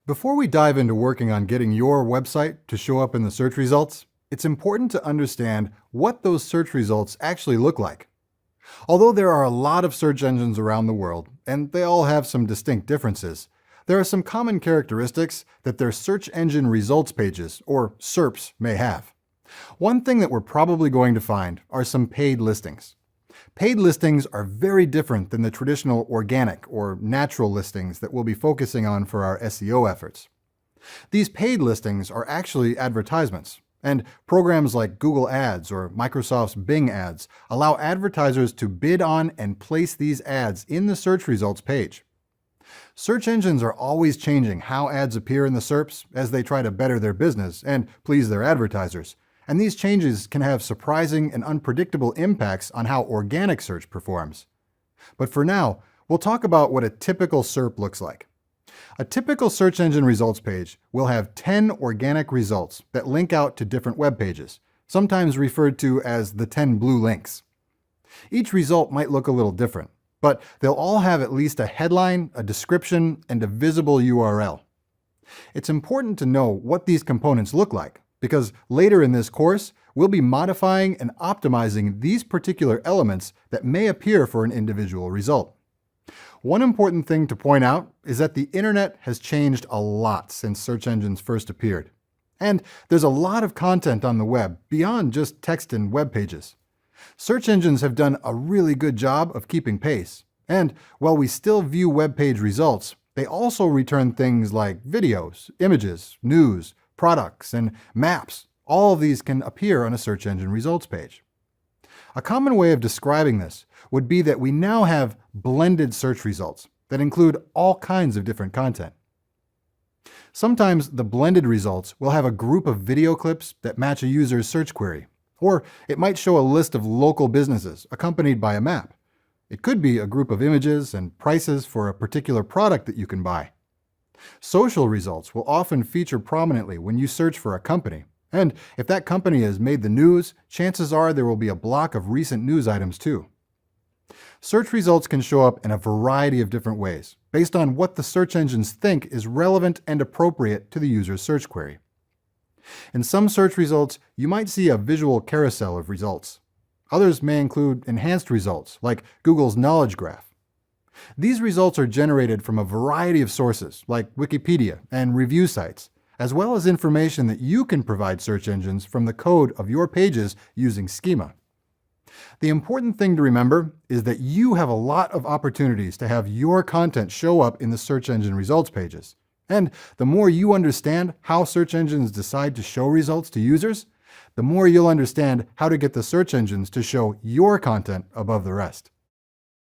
Before we dive into working on getting your website to show up in the search results, it's important to understand what those search results actually look like. Although there are a lot of search engines around the world, and they all have some distinct differences, there are some common characteristics that their search engine results pages, or SERPs, may have. One thing that we're probably going to find are some paid listings. Paid listings are very different than the traditional organic or natural listings that we'll be focusing on for our SEO efforts. These paid listings are actually advertisements, and programs like Google Ads or Microsoft's Bing Ads allow advertisers to bid on and place these ads in the search results page. Search engines are always changing how ads appear in the SERPs as they try to better their business and please their advertisers. And these changes can have surprising and unpredictable impacts on how organic search performs. But for now, we'll talk about what a typical SERP looks like. A typical search engine results page will have 10 organic results that link out to different web pages, sometimes referred to as the 10 blue links. Each result might look a little different, but they'll all have at least a headline, a description, and a visible URL. It's important to know what these components look like, because later in this course, we'll be modifying and optimizing these particular elements that may appear for an individual result. One important thing to point out is that the internet has changed a lot since search engines first appeared. And there's a lot of content on the web beyond just text and web pages. Search engines have done a really good job of keeping pace. And while we still view web page results, they also return things like videos, images, news, products, and maps. All of these can appear on a search engine results page. A common way of describing this would be that we now have blended search results that include all kinds of different content. Sometimes the blended results will have a group of video clips that match a user's search query, or it might show a list of local businesses accompanied by a map. It could be a group of images and prices for a particular product that you can buy. Social results will often feature prominently when you search for a company, and if that company has made the news, chances are there will be a block of recent news items too. Search results can show up in a variety of different ways, based on what the search engines think is relevant and appropriate to the user's search query. In some search results, you might see a visual carousel of results. Others may include enhanced results, like Google's Knowledge Graph. These results are generated from a variety of sources, like Wikipedia and review sites, as well as information that you can provide search engines from the code of your pages using schema. The important thing to remember is that you have a lot of opportunities to have your content show up in the search engine results pages. And the more you understand how search engines decide to show results to users, the more you'll understand how to get the search engines to show your content above the rest.